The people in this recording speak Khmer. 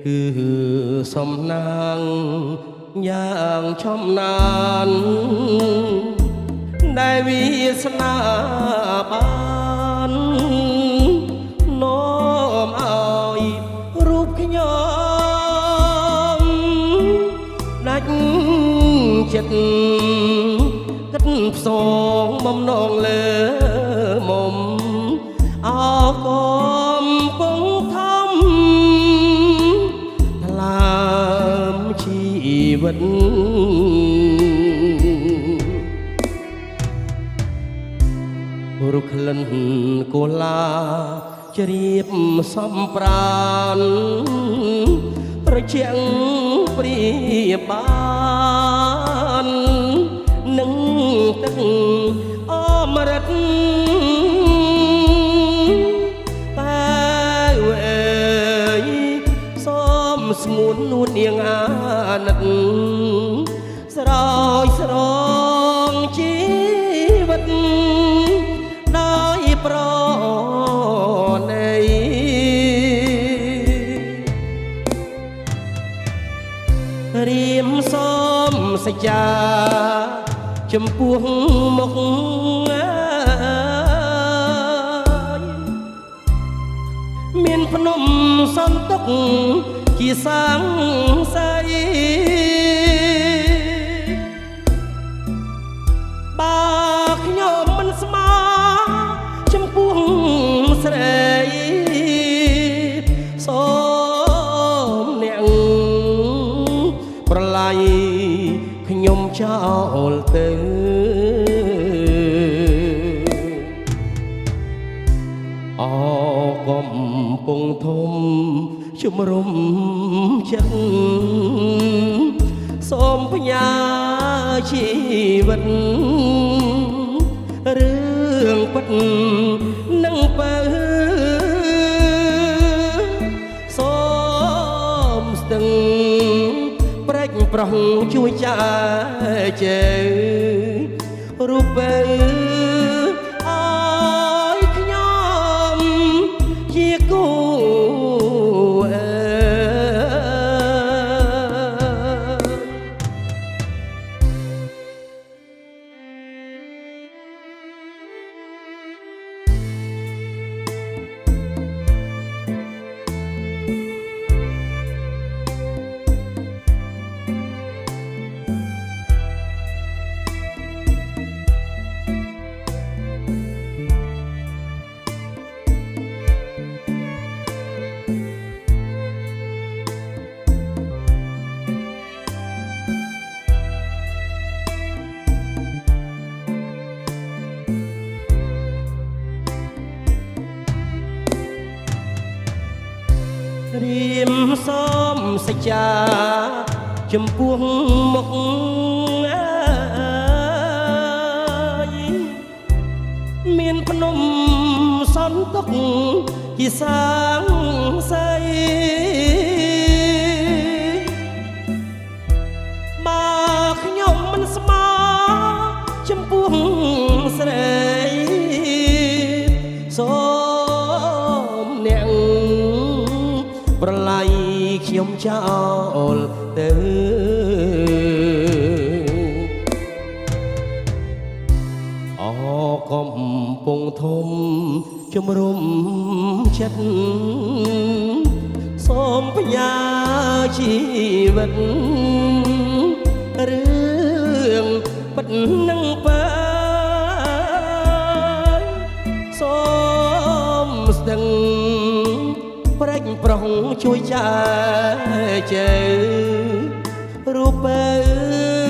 គឺសំណាងយ៉ាងឈំណានដែលវាសនាបាននាំឲ្យរូបខ្ញុំដាច់ចិត្តគិតផ្សងបំណងលើមុំអោកមពងធំថ្លើមជីវិតរុក្ខលិនកូឡាជ្រាបសំប្រានប្រជែងព្រាបាននឹងទឹកអមរិតតែវេសំស្ងួននួននាងអាណិតស្រោចស្រង់ជីវិតដោយប្រណីរៀមសំសច្ចាចំពោះមុខមានភ្នំសន្ទុកជាសាំងសៃបើខ្ញុំមិនស្មើចំពោះស្រីសូមអ្នកប្រឡាយខ្ញុំចោលទៅអកំពុងធំជំរុំចិត្តសូមផ្ញើជីវិតរឿងពិតនឹងបើសូមស្ទឹងប្រេចប្រុសជួយចែកចេរូបបើឲ្យខ្ញុំជាគូរៀមសំសច្ចាចំពោះមុខមានភ្នំសន្ទុកជាសាំងសៃបើខ្ញុំមិនស្មើចំពោះស្រីសូមអ្នកប្រឡាយខ្ញុំចោលទៅអកំពុងធំជំរុំចិត្តសូមផ្ញើជីវិតរឿងពិតនឹងបើសូមស្ទឹងប្រេចប្រុសជួយចែកចេរូបបើ